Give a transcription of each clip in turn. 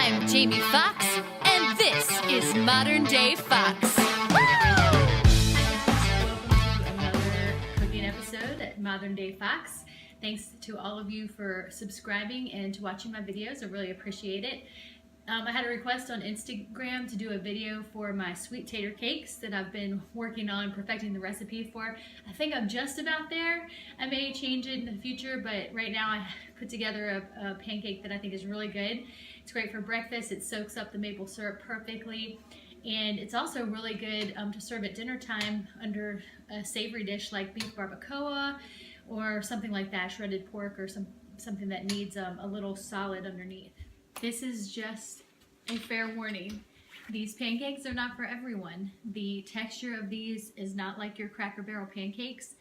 I'm Jamie Fox, and this is Modern Day Fox. Welcome to another cooking episode at Modern Day Fox. Thanks to all of you for subscribing and to watching my videos. I really appreciate it. I had a request on Instagram to do a video for my sweet tater cakes that I've been working on perfecting the recipe for. I think I'm just about there. I may change it in the future, but right now I put together a pancake that I think is really good. It's great for breakfast. It soaks up the maple syrup perfectly. And it's also really good to serve at dinner time under a savory dish like beef barbacoa or something like that, shredded pork or something that needs a little solid underneath. This is just a fair warning. These pancakes are not for everyone. The texture of these is not like your Cracker Barrel pancakes.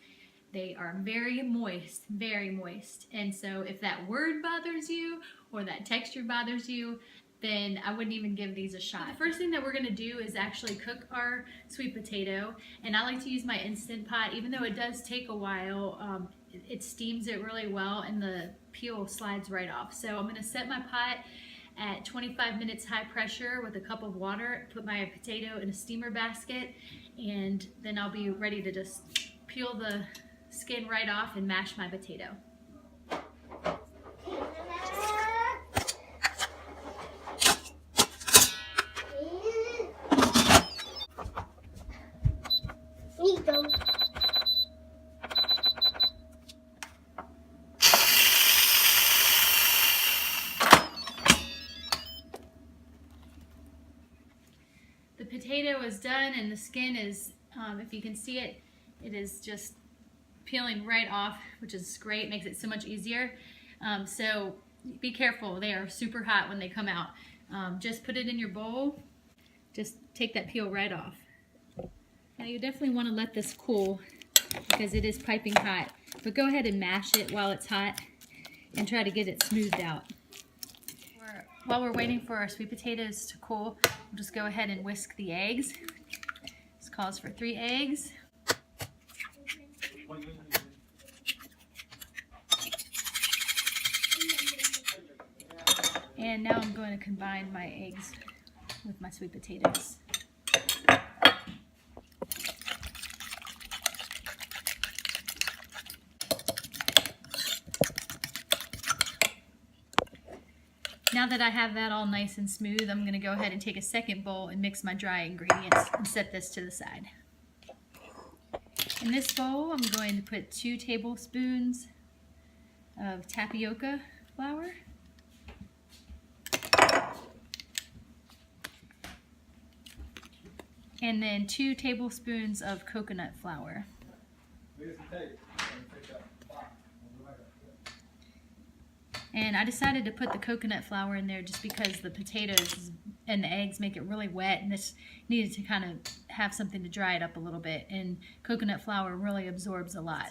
They are very moist, very moist. And so if that word bothers you or that texture bothers you, then I wouldn't even give these a shot. The first thing that we're gonna do is actually cook our sweet potato. And I like to use my Instant Pot, even though it does take a while. It steams it really well and the peel slides right off. So I'm gonna set my pot at 25 minutes high pressure with a cup of water, put my potato in a steamer basket, and then I'll be ready to just peel the skin right off and mash my potato. The potato is done and the skin is, if you can see it, it is just peeling right off, which is great, makes it so much easier. So be careful, they are super hot when they come out. Just put it in your bowl, just take that peel right off. Now you definitely want to let this cool because it is piping hot, but go ahead and mash it while it's hot and try to get it smoothed out. While we're waiting for our sweet potatoes to cool, we'll just go ahead and whisk the eggs. This calls for 3 eggs. And now I'm going to combine my eggs with my sweet potatoes. Now that I have that all nice and smooth, I'm going to go ahead and take a second bowl and mix my dry ingredients and set this to the side. In this bowl, I'm going to put 2 tablespoons of tapioca flour. And then 2 tablespoons of coconut flour. And I decided to put the coconut flour in there just because the potatoes and the eggs make it really wet, and this needed to kind of have something to dry it up a little bit, and coconut flour really absorbs a lot.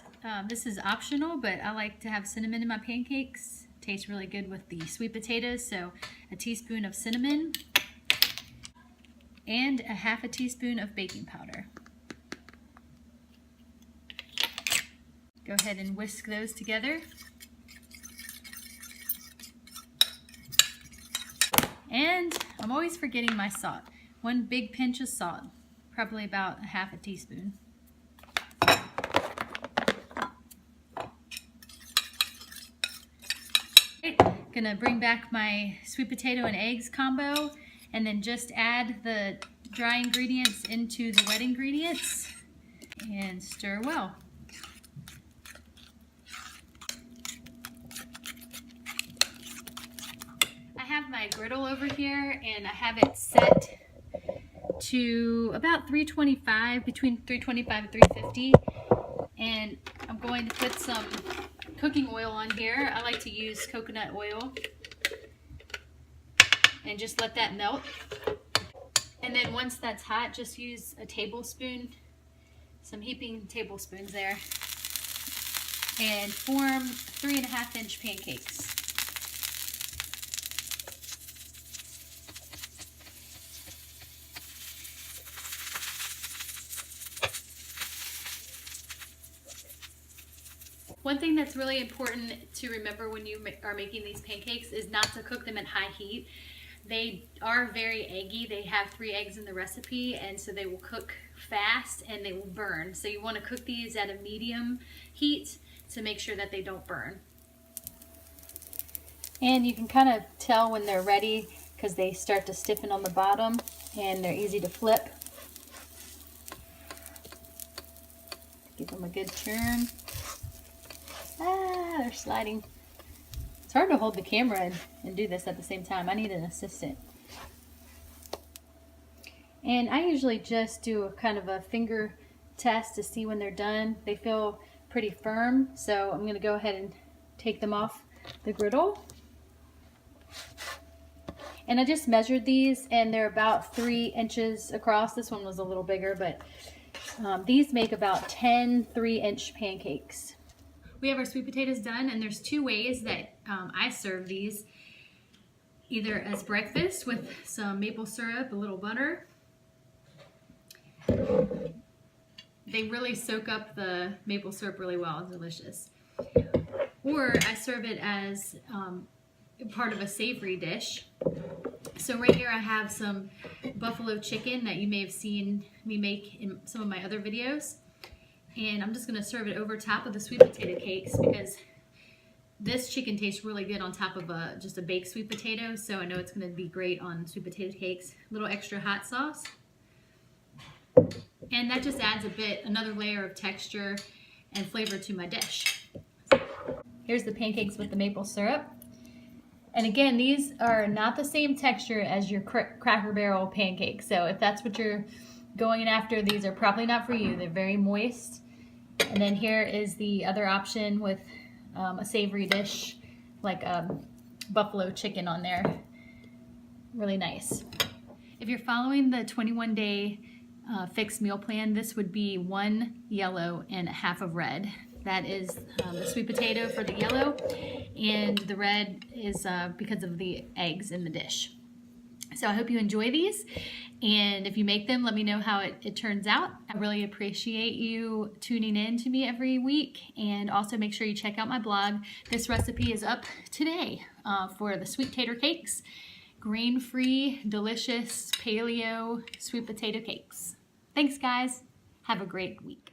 This is optional, but I like to have cinnamon in my pancakes. It tastes really good with the sweet potatoes, so a teaspoon of cinnamon and a half a teaspoon of baking powder. Go ahead and whisk those together. And I'm always forgetting my salt. 1 big pinch of salt, probably about a half a teaspoon. Okay, gonna bring back my sweet potato and eggs combo and then just add the dry ingredients into the wet ingredients and stir well. I have my griddle over here and I have it set to about 325, between 325 and 350, and I'm going to put some cooking oil on here. I like to use coconut oil and just let that melt. And then once that's hot, just use a tablespoon, some heaping tablespoons there, and form 3.5-inch pancakes. One thing that's really important to remember when you are making these pancakes is not to cook them at high heat. They are very eggy. They have 3 eggs in the recipe, and so they will cook fast and they will burn. So you want to cook these at a medium heat to make sure that they don't burn. And you can kind of tell when they're ready because they start to stiffen on the bottom and they're easy to flip. Give them a good turn. Ah, they're sliding. It's hard to hold the camera and do this at the same time. I need an assistant. And I usually just do a kind of a finger test to see when they're done. They feel pretty firm, so I'm going to go ahead and take them off the griddle. And I just measured these, and they're about 3 inches across. This one was a little bigger, but these make about 10 3-inch pancakes. We have our sweet potatoes done, and there's 2 ways that I serve these. Either as breakfast with some maple syrup, a little butter. They really soak up the maple syrup really well. It's delicious. Or I serve it as part of a savory dish. So right here I have some buffalo chicken that you may have seen me make in some of my other videos. And I'm just going to serve it over top of the sweet potato cakes because this chicken tastes really good on top of just a baked sweet potato. So I know it's going to be great on sweet potato cakes. A little extra hot sauce. And that just adds another layer of texture and flavor to my dish. Here's the pancakes with the maple syrup. And again, these are not the same texture as your Cracker Barrel pancakes. So if that's what you're going after, these are probably not for you. They're very moist. And then here is the other option with a savory dish, like buffalo chicken on there. Really nice. If you're following the 21-day fixed meal plan, this would be 1 yellow and half of red. That is the sweet potato for the yellow, and the red is because of the eggs in the dish. So I hope you enjoy these, and if you make them, let me know how it turns out. I really appreciate you tuning in to me every week, and also make sure you check out my blog. This recipe is up today for the sweet tater cakes, grain-free, delicious paleo sweet potato cakes. Thanks, guys. Have a great week.